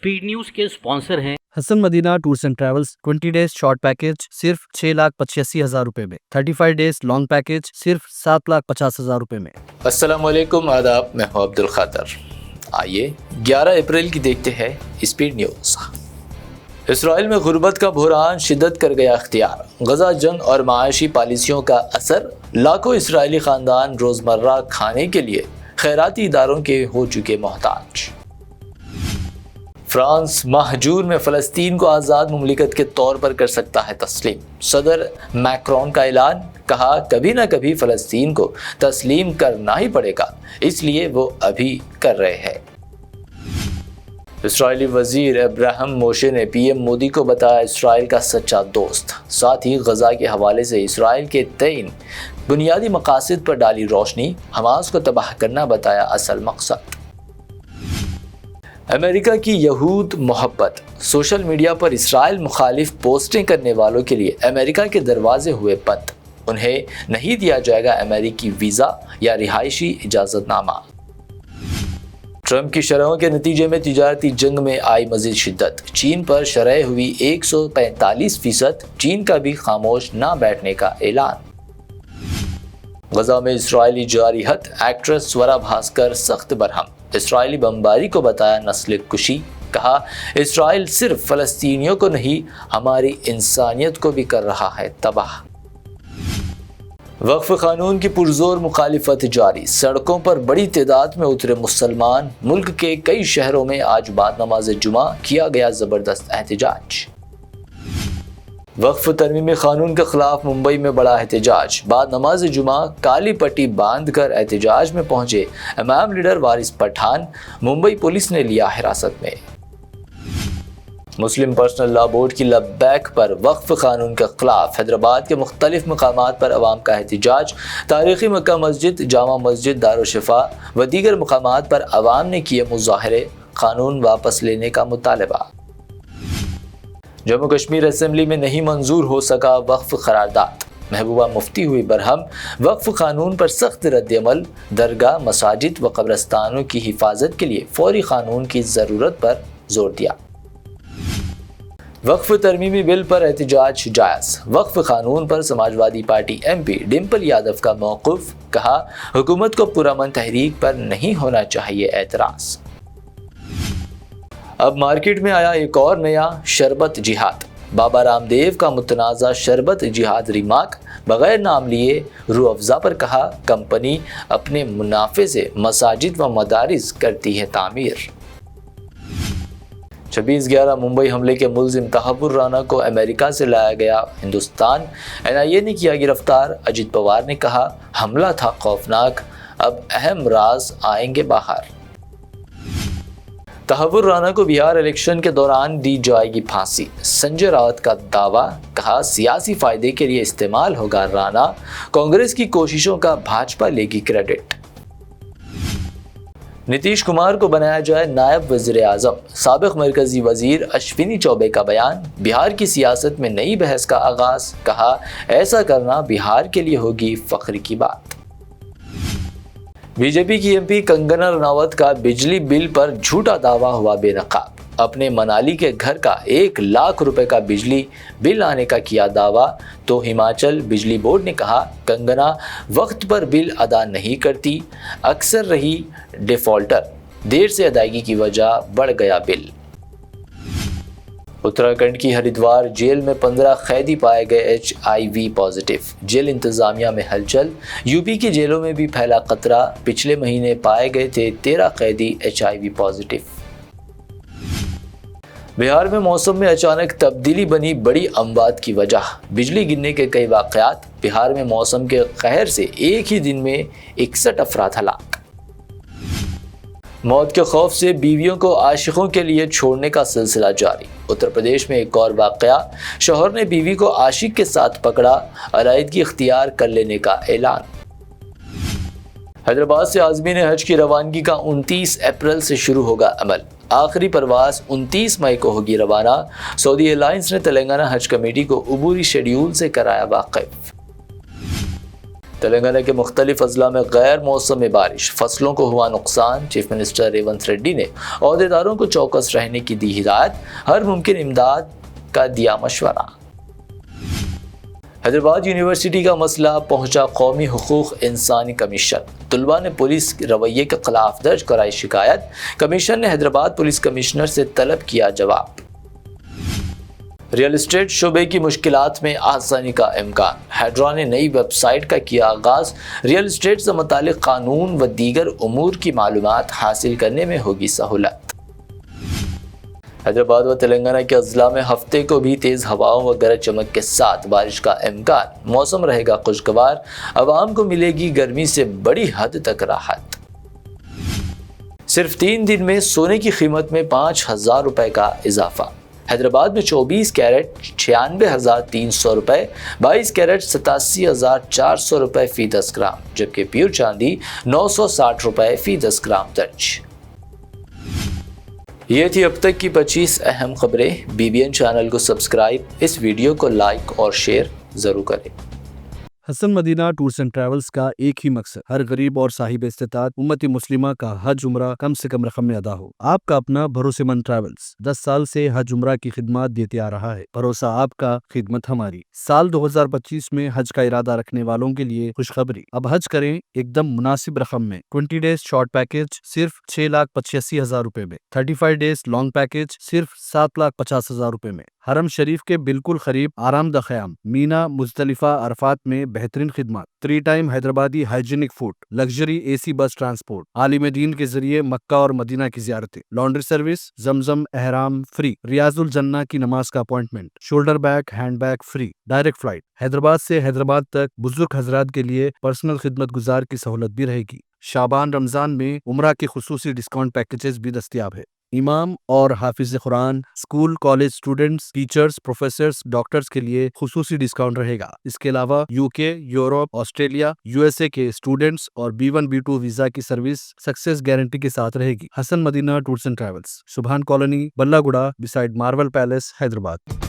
Speed news के sponsor हैं Hasan Madina tours and travels. 20 days short package सिर्फ 6,85,000 रुपए में, 35 डेज लॉन्ग पैकेज सिर्फ 7,50,000 रुपए में। अस्सलामुअलैकुम, आदाब, मैं हूं अब्दुल खादर। आइए 11 अप्रैल की देखते हैं स्पीड न्यूज़। इसराइल में गुर्बत का बुहरान शिद्दत कर गया अख्तियार। गजा जंग और माशी पॉलिसियों का असर, लाखों इसराइली ख़ानदान रोज़मर्रा खाने के लिए खैराती इदारों के हो चुके मोहताज। फ्रांस महजूर में फ़लस्तीन को आज़ाद मुमलिकत के तौर पर कर सकता है तस्लीम। सदर मैक्रोन का ऐलान, कहा कभी ना कभी फ़लस्तीन को तस्लीम करना ही पड़ेगा, इसलिए वो अभी कर रहे हैं। इसराइली वज़ीर अब्राहम मोशे ने पीएम मोदी को बताया इसराइल का सच्चा दोस्त। साथ ही गजा के हवाले से इसराइल के तयन बुनियादी मकासद पर डाली रोशनी, हमास को तबाह करना बताया असल मकसद। अमेरिका की यहूद मोहब्बत, सोशल मीडिया पर इसराइल मुखालिफ पोस्टें करने वालों के लिए अमेरिका के दरवाजे हुए बंद। उन्हें नहीं दिया जाएगा अमेरिकी वीज़ा या रिहायशी इजाज़तनामा। ट्रंप की शरहों के नतीजे में तिजारती जंग में आई मज़ीद शिद्दत। चीन पर शरह हुई 145%, चीन का भी खामोश ना बैठने का ऐलान। गजा में इसराइली जारिहत, एक्ट्रेस स्वरा भास्कर सख्त बरहम। इसराइली बमबारी को बताया नस्ल कुशी, कहा इसराइल सिर्फ फ़लस्तीनियों को नहीं हमारी इंसानियत को भी कर रहा है तबाह। वक्फ कानून की पुरजोर मुखालिफत जारी, सड़कों पर बड़ी तादाद में उतरे मुसलमान। मुल्क के कई शहरों में आज बाद नमाज जुमा किया गया ज़बरदस्त एहतजाज। वक्फ तरमीमी कानून के खिलाफ मुंबई में बड़ा एहतजाज, बाद नमाज जुमा काली पट्टी बांध कर एहतजाज में पहुंचे इमाम लीडर वारिस पठान, मुंबई पुलिस ने लिया हिरासत में। मुस्लिम पर्सनल लॉ बोर्ड की लब्बैक पर वक्फ कानून के खिलाफ हैदराबाद के मुख्तलिफ मकामात पर अवाम का एहतजाज। तारीखी मक्का मस्जिद, जामा मस्जिद, दारुशिफा व दीगर मकामात पर अवाम ने किए मुजाहरे, कानून वापस लेने का मुतालबा। जम्मू कश्मीर असेंबली में नहीं मंजूर हो सका वक्फ करारदाद, महबूबा मुफ्ती हुई बरहम। वक्फ कानून पर सख्त रद्दअमल, दरगाह, मसाजिद व कब्रस्तानों की हिफाजत के लिए फौरी कानून की ज़रूरत पर जोर दिया। वक्फ तरमीमी बिल पर एहतजाज जायज़, वक्फ कानून पर समाजवादी पार्टी MP डिम्पल यादव का मौक़िफ़, कहा हुकूमत को पुरअमन तहरीक पर नहीं होना चाहिए एतराज़। अब मार्केट में आया एक और नया शरबत जिहाद, बाबा रामदेव का मुतनाज़ा शरबत जिहाद रिमार्क, बगैर नाम लिए रूह अफ़ज़ा पर कहा कंपनी अपने मुनाफे से मसाजिद व मदारिस करती है तामीर। 26/11 मुंबई हमले के मुल्ज़िम तहव्वुर राना को अमेरिका से लाया गया हिंदुस्तान, NIA ने किया गिरफ्तार। अजित पवार ने कहा हमला था खौफनाक, अब अहम राज आएंगे बाहर। तहव्वुर राना को बिहार इलेक्शन के दौरान दी जाएगी फांसी, संजय राउत का दावा, कहा सियासी फायदे के लिए इस्तेमाल होगा राना, कांग्रेस की कोशिशों का भाजपा लेगी क्रेडिट। नीतीश कुमार को बनाया जाए नायब वज़ीर आज़म, साबिक़ मरकज़ी वज़ीर अश्विनी चौबे का बयान, बिहार की सियासत में नई बहस का आगाज़, कहा ऐसा करना बिहार के लिए होगी फ़ख्र की बात। बीजेपी की MP कंगना रनावत का बिजली बिल पर झूठा दावा हुआ बेनकाब, अपने मनाली के घर का 1 लाख रुपए का बिजली बिल आने का किया दावा, तो हिमाचल बिजली बोर्ड ने कहा कंगना वक्त पर बिल अदा नहीं करती, अक्सर रही डिफ़ॉल्टर, देर से अदायगी की वजह बढ़ गया बिल। उत्तराखंड की हरिद्वार जेल में 15 कैदी पाए गए HIV पॉजिटिव, जेल इंतज़ामिया में हलचल। यूपी की जेलों में भी फैला खतरा, पिछले महीने पाए गए थे 13 कैदी HIV पॉजिटिव। बिहार में मौसम में अचानक तब्दीली बनी बड़ी अमवात की वजह, बिजली गिरने के कई वाक़यात। बिहार में मौसम के कहर से एक ही दिन में 61 अफराद हलाक। मौत के खौफ से बीवियों को आशिकों के लिए छोड़ने का सिलसिला जारी। उत्तर प्रदेश में एक और वाक़या, शौहर ने बीवी को आशिक के साथ पकड़ा, अलहदगी इख्तियार कर लेने का ऐलान। हैदराबाद से आज़मीन हज की रवानगी का 29 अप्रैल से शुरू होगा अमल, आखिरी परवाज़ 29 मई को होगी रवाना। सऊदी एयरलाइंस ने तेलंगाना हज कमेटी को अबूरी शेड्यूल से कराया वाकिफ। تلنگانہ کے مختلف اضلاع میں غیر موسمی بارش، فصلوں کو ہوا نقصان۔ چیف منسٹر ریونت ریڈی نے عہدیداروں کو چوکس رہنے کی دی ہدایت، ہر ممکن امداد کا دیا مشورہ۔ حیدرآباد یونیورسٹی کا مسئلہ پہنچا قومی حقوق انسانی کمیشن، طلباء نے پولیس کے رویے کے خلاف درج کرائی شکایت، کمیشن نے حیدرآباد پولیس کمشنر سے طلب کیا جواب۔ ریئل اسٹیٹ شعبے کی مشکلات میں آسانی کا امکان، ہیڈرا نے نئی ویب سائٹ کا کیا آغاز، ریئل اسٹیٹ سے متعلق قانون و دیگر امور کی معلومات حاصل کرنے میں ہوگی سہولت۔ حیدرآباد و تلنگانہ کے اضلاع میں ہفتے کو بھی تیز ہواؤں و گرج چمک کے ساتھ بارش کا امکان، موسم رہے گا خوشگوار، عوام کو ملے گی گرمی سے بڑی حد تک راحت۔ صرف 3 دن میں سونے کی قیمت میں 5,000 روپے کا اضافہ، حیدرآباد میں 24 کیرٹ 96,300 روپے، 22 کیرٹ 87,400 روپے فی 10 گرام، جبکہ پیور چاندی 960 روپے فی 10 گرام درج۔ یہ تھی اب تک کی 25 اہم خبریں۔ BBN چینل کو سبسکرائب، اس ویڈیو کو لائک اور شیئر ضرور کریں۔ حسن مدینہ ٹورز اینڈ ٹریولز کا ایک ہی مقصد، ہر غریب اور صاحب استطاعت امت مسلمہ کا حج عمرہ کم سے کم رقم میں ادا ہو۔ آپ کا اپنا بھروسے مند ٹریولز 10 سال سے حج عمرہ کی خدمات دیتے آ رہا ہے، بھروسہ آپ کا، خدمت ہماری۔ سال 2025 میں حج کا ارادہ رکھنے والوں کے لیے خوشخبری، اب حج کریں ایک دم مناسب رقم میں۔ 20 ڈیز شارٹ پیکج صرف 6,85,000 روپے میں، 35 ڈیز لانگ پیکج صرف 7,50,000 روپے میں۔ حرم شریف کے بالکل قریب آرام دہ قیام، مینا، مزدلفہ، عرفات میں بہترین خدمات، 3 time Hyderabadi hygienic food, luxury AC بس ٹرانسپورٹ، عالم دین کے ذریعے مکہ اور مدینہ کی زیارتیں، لانڈری سروس، زمزم احرام فری، ریاض الجنہ کی نماز کا appointment, shoulder bag hand bag free, direct flight, Hyderabad تک بزرگ حضرات کے لیے پرسنل خدمت گزار کی سہولت بھی رہے گی۔ شعبان رمضان میں عمرہ کے خصوصی ڈسکاؤنٹ پیکیجز بھی دستیاب ہے۔ امام اور حافظ قرآن، school college students, teachers, professors, doctors کے لیے خصوصی ڈسکاؤنٹ رہے گا۔ اس کے علاوہ UK، یورپ، آسٹریلیا، USA کے اسٹوڈنٹس اور B1 B2 ویزا کی سروس سکسیس گارنٹی کے ساتھ رہے گی۔ حسن مدینہ ٹورز اینڈ ٹریولز، سبحان کالونی، بلہ گڑا، بسائڈ مارول پیلیس، حیدرآباد۔